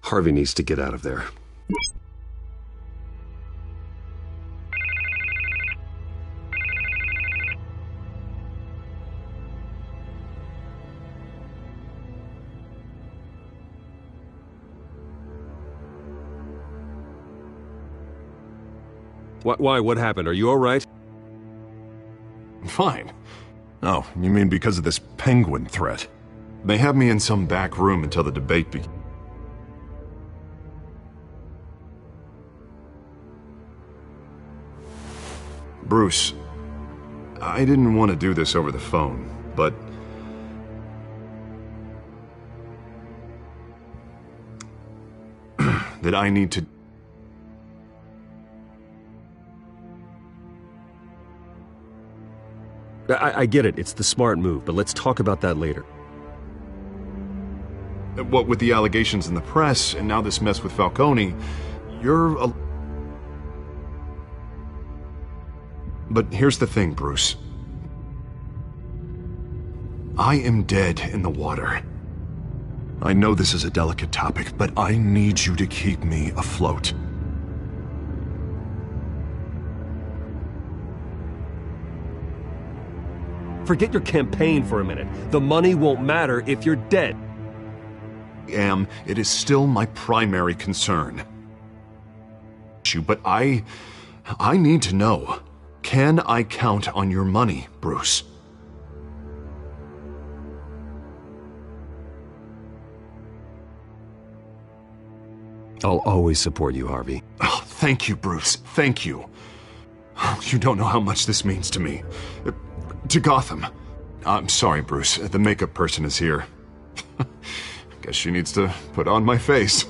Harvey needs to get out of there. Why? What happened? Are you all right? Fine. Oh, you mean because of this Penguin threat? They have me in some back room until the debate begins. Bruce, I didn't want to do this over the phone, but that I need to... I get it, it's the smart move, but let's talk about that later. What with the allegations in the press, and now this mess with Falcone, you're a... But here's the thing, Bruce. I am dead in the water. I know this is a delicate topic, but I need you to keep me afloat. Forget your campaign for a minute. The money won't matter if you're dead. It is still my primary concern. But I need to know, can I count on your money, Bruce? I'll always support you, Harvey. Oh, thank you, Bruce. Thank you. You don't know how much this means to me. To Gotham. I'm sorry, Bruce. The makeup person is here. Guess she needs to put on my face.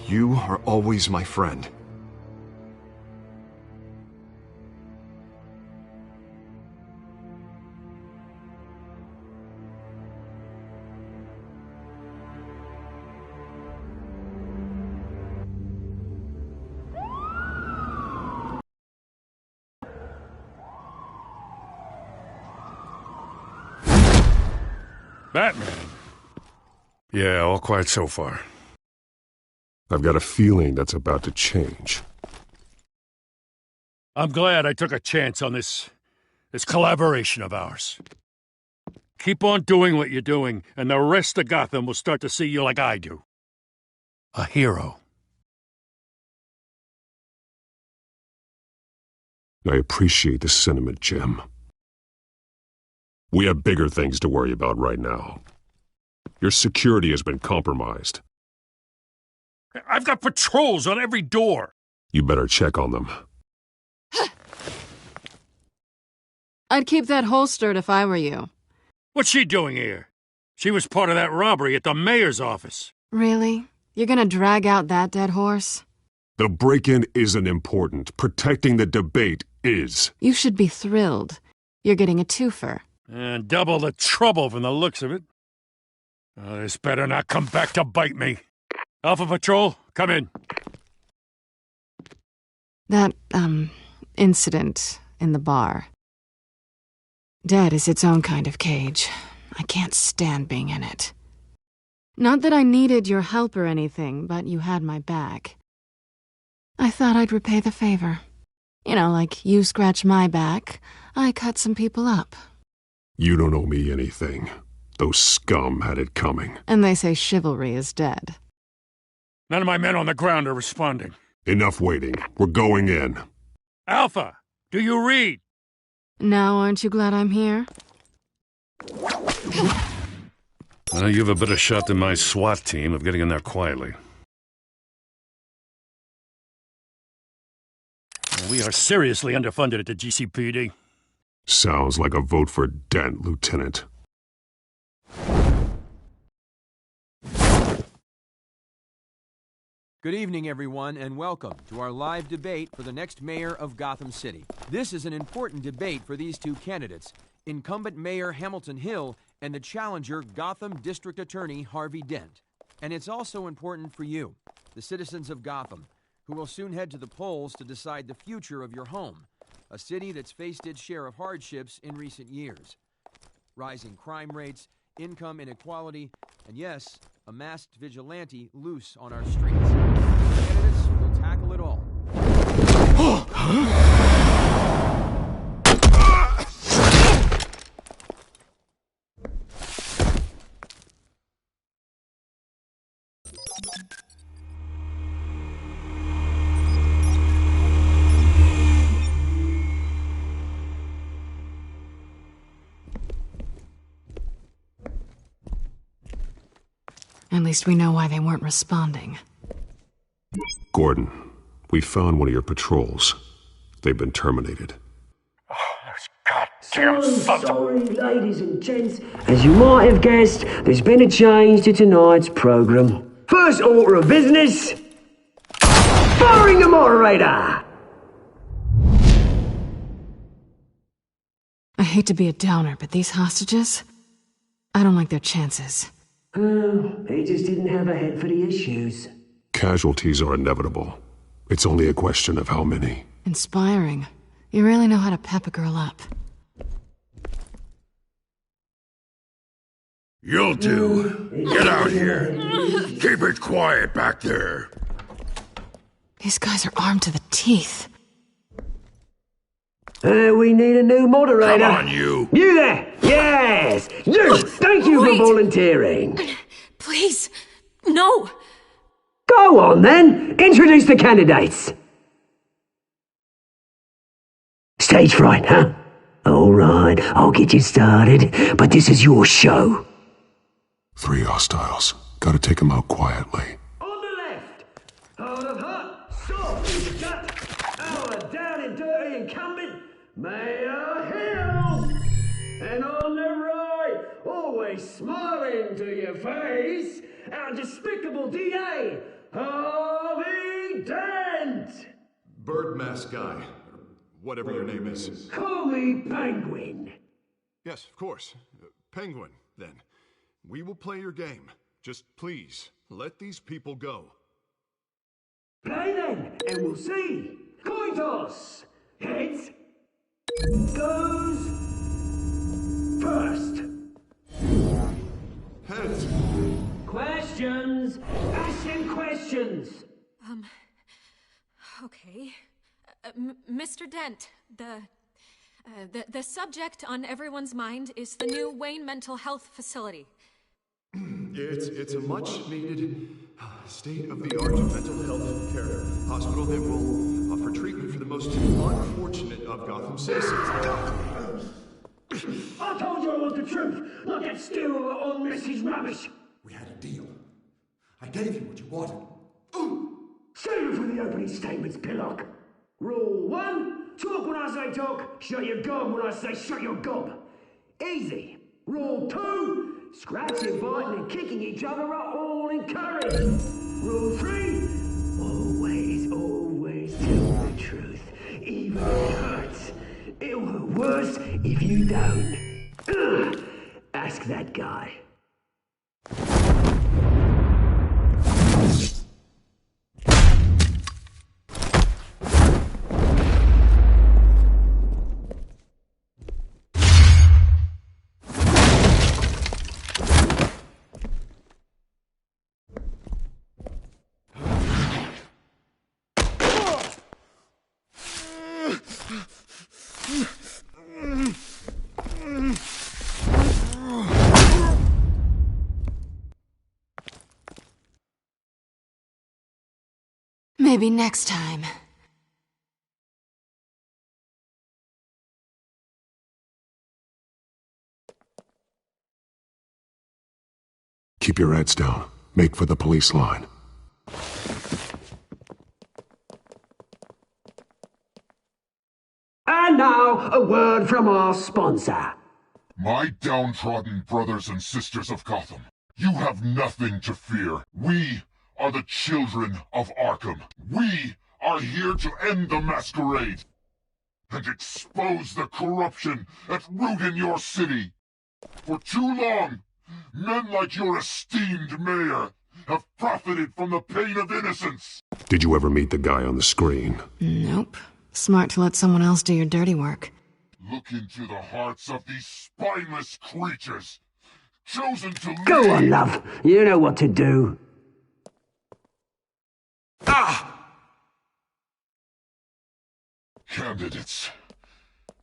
You are always my friend. Batman. Yeah, all quiet so far. I've got a feeling that's about to change. I'm glad I took a chance on this collaboration of ours. Keep on doing what you're doing, and the rest of Gotham will start to see you like I do. A hero. I appreciate the sentiment, Jim. We have bigger things to worry about right now. Your security has been compromised. I've got patrols on every door. You better check on them. I'd keep that holstered if I were you. What's she doing here? She was part of that robbery at the mayor's office. Really? You're gonna drag out that dead horse? The break-in isn't important. Protecting the debate is. You should be thrilled. You're getting a twofer. And double the trouble from the looks of it. This better not come back to bite me. Alpha Patrol, come in. That, incident in the bar. Dead is its own kind of cage. I can't stand being in it. Not that I needed your help or anything, but you had my back. I thought I'd repay the favor. You know, like you scratch my back, I cut some people up. You don't owe me anything. Those scum had it coming. And they say chivalry is dead. None of my men on the ground are responding. Enough waiting. We're going in. Alpha, do you read? Now aren't you glad I'm here? Well, you have a better shot than my SWAT team of getting in there quietly. We are seriously underfunded at the GCPD. Sounds like a vote for Dent, Lieutenant. Good evening, everyone, and welcome to our live debate for the next mayor of Gotham City. This is an important debate for these two candidates, incumbent Mayor Hamilton Hill and the challenger Gotham District Attorney Harvey Dent. And it's also important for you, the citizens of Gotham, who will soon head to the polls to decide the future of your home, a city that's faced its share of hardships in recent years. Rising crime rates, income inequality, and yes, a masked vigilante loose on our streets. Candidates will tackle it all. At least we know why they weren't responding. Gordon, we found one of your patrols. They've been terminated. So sorry, ladies and gents. As you might have guessed, there's been a change to tonight's programme. First order of business, firing the moderator! I hate to be a downer, but these hostages, I don't like their chances. Oh, he just didn't have a head for the issues. Casualties are inevitable. It's only a question of how many. Inspiring. You really know how to pep a girl up. You'll do. Get out here. Keep it quiet back there. These guys are armed to the teeth. We need a new moderator. Come on, you. You there! Yes! You! Thank you for volunteering. Please, no! Go on then! Introduce the candidates. Stage fright, huh? Alright, I'll get you started, but this is your show. 3 hostiles. Gotta take them out quietly. On the left, hard of heart, soft in gut, our down and dirty incumbent, Mayor Hill. And on the right, always smiling to your face, our despicable DA, Harvey Dent. Bird mask guy, or whatever your name is. Call me Penguin. Yes, of course. Penguin, then. We will play your game. Just please, let these people go. Play then, and we'll see. Coin toss. Heads goes first. Heads. Questions. Ask them questions. Okay. Mr. Dent, the subject on everyone's mind is the new Wayne Mental Health Facility. It's a much-needed, state-of-the-art mental health care hospital that will offer treatment for the most unfortunate of Gotham citizens. I told you I want the truth, not that still on Mrs. Rubbish. We had a deal. I gave you what you wanted. Save it for the opening statements, Pillock. Rule 1, talk when I say talk, shut your gob when I say shut your gob. Easy. Rule 2, scratching, biting and kicking each other are all encouraged. Rule 3, always tell the truth, even if it hurts. It'll hurt worse if you don't. Ask that guy. Maybe next time. Keep your heads down. Make for the police line. And now, a word from our sponsor. My downtrodden brothers and sisters of Gotham, you have nothing to fear. We are the children of Arkham. We are here to end the masquerade and expose the corruption at root in your city. For too long, men like your esteemed mayor have profited from the pain of innocence. Did you ever meet the guy on the screen? Nope. Smart to let someone else do your dirty work. Look into the hearts of these spineless creatures, chosen to Go on, love. You know what to do. Candidates,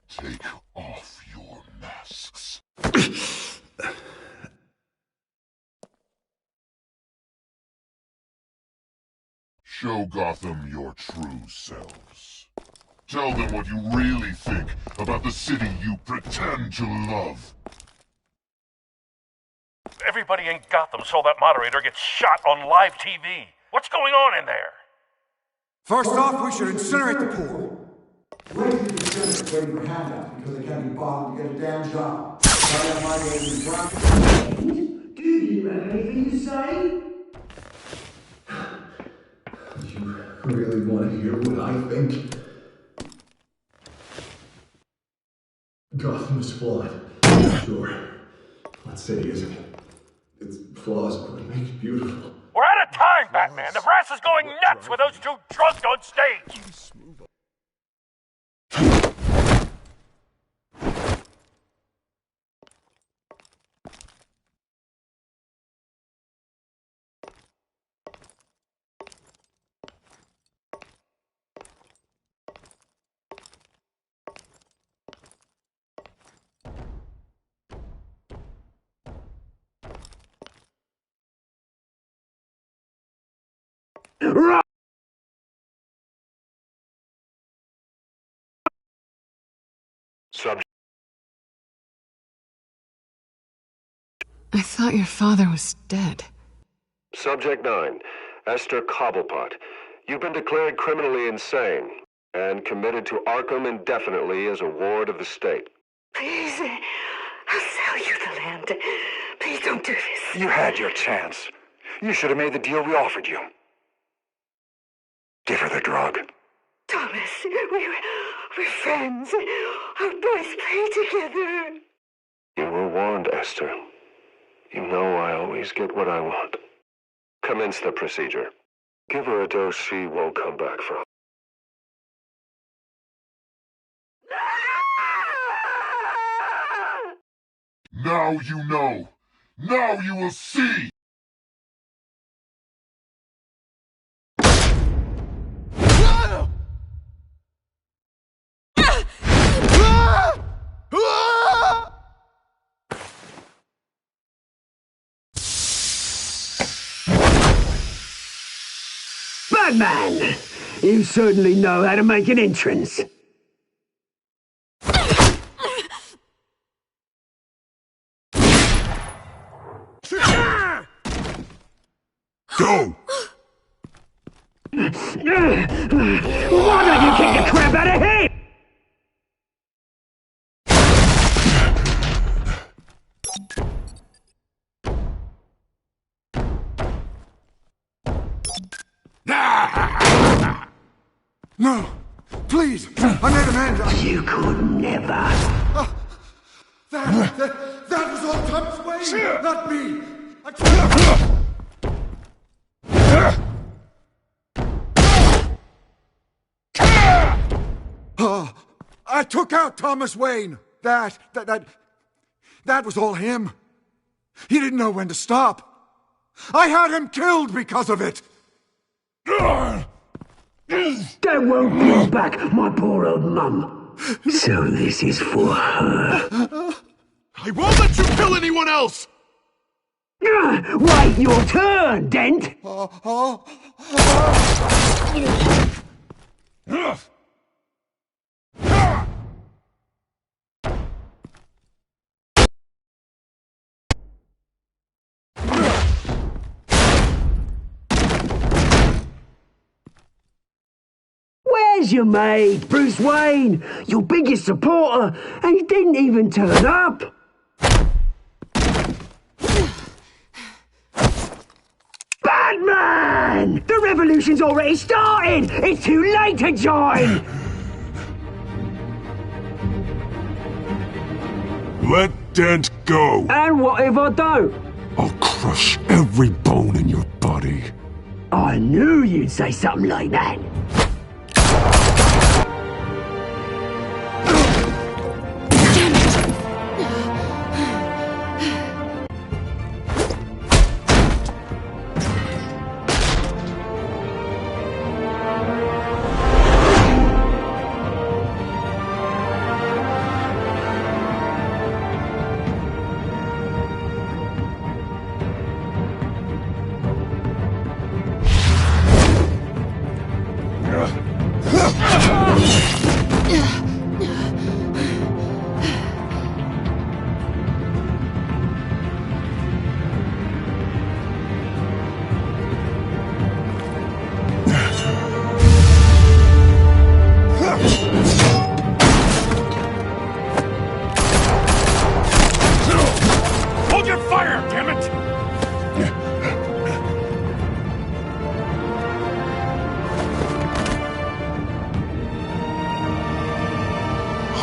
take off your masks. Show Gotham your true selves. Tell them what you really think about the city you pretend to love. Everybody in Gotham saw that moderator get shot on live TV. What's going on in there? First off, we should incinerate the poor. Waiting for handouts because they can't be bothered to get a damn job. Do you have anything to say? You really want to hear what I think? Gotham is flawed. Sure. Let's say it isn't. Its flaws are what make it beautiful. We're out of time, Batman! The brass is going nuts with those two drunks on stage! I thought your father was dead. Subject 9, Esther Cobblepot. You've been declared criminally insane and committed to Arkham indefinitely as a ward of the state. Please, I'll sell you the land. Please don't do this. You had your chance. You should have made the deal we offered you. Give her the drug. Thomas, we're friends. Our boys play together. You were warned, Esther. You know I always get what I want. Commence the procedure. Give her a dose she won't come back from. Now you know. Now you will see. Batman! You certainly know how to make an entrance. Go! Why don't you kick the crap out of him? No! Please! I made Amanda! You could never. That was all Thomas Wayne! Not me! I took out Thomas Wayne! That was all him. He didn't know when to stop. I had him killed because of it! That won't bring back my poor old mum. So this is for her. I won't let you kill anyone else! Wait your turn, Dent! Where's your mate, Bruce Wayne? Your biggest supporter, and he didn't even turn up! Batman! The revolution's already started! It's too late to join! Let Dent go! And what if I don't? I'll crush every bone in your body. I knew you'd say something like that.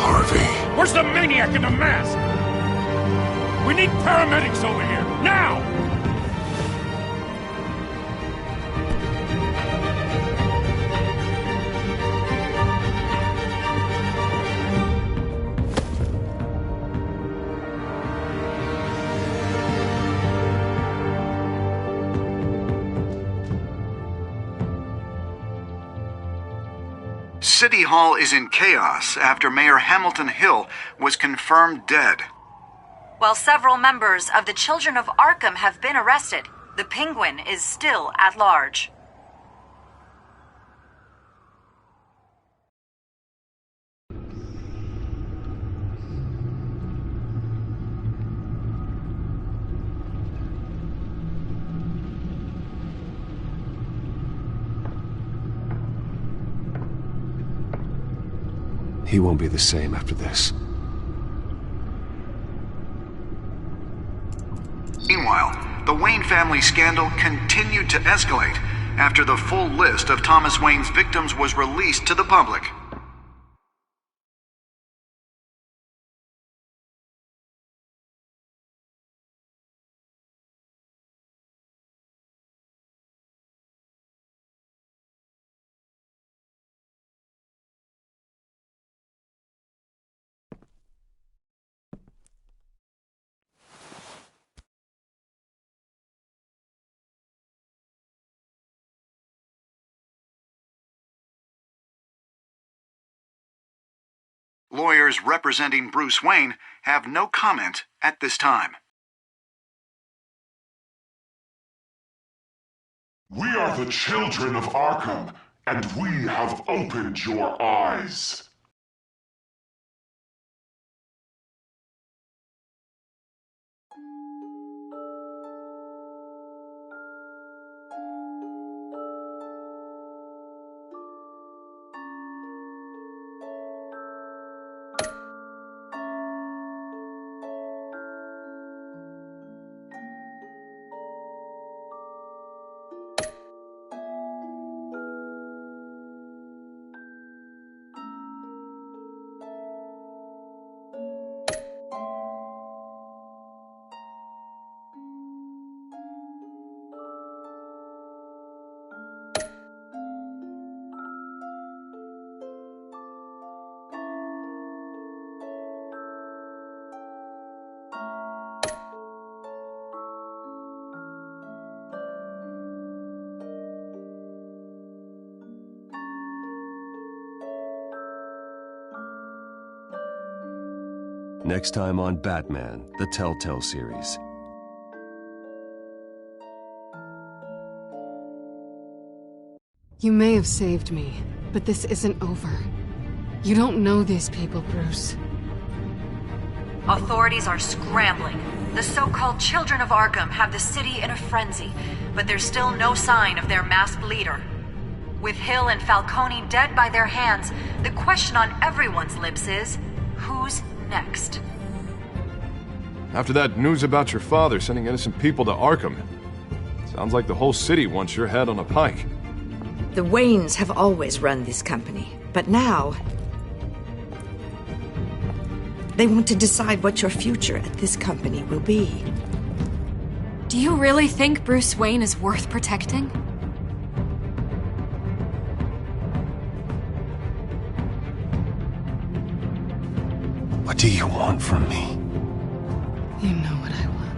Harvey. Where's the maniac in the mask? We need paramedics over here, now! City Hall is in chaos after Mayor Hamilton Hill was confirmed dead. While several members of the Children of Arkham have been arrested, the Penguin is still at large. He won't be the same after this. Meanwhile, the Wayne family scandal continued to escalate after the full list of Thomas Wayne's victims was released to the public. Lawyers representing Bruce Wayne have no comment at this time. We are the Children of Arkham, and we have opened your eyes. Next time on Batman, the Telltale series. You may have saved me, but this isn't over. You don't know these people, Bruce. Authorities are scrambling. The so-called Children of Arkham have the city in a frenzy, but there's still no sign of their masked leader. With Hill and Falcone dead by their hands, the question on everyone's lips is, who's next? After that news about your father sending innocent people to Arkham, sounds like the whole city wants your head on a pike. The Waynes have always run this company, but now they want to decide what your future at this company will be. Do you really think Bruce Wayne is worth protecting? What do you want from me? You know what I want.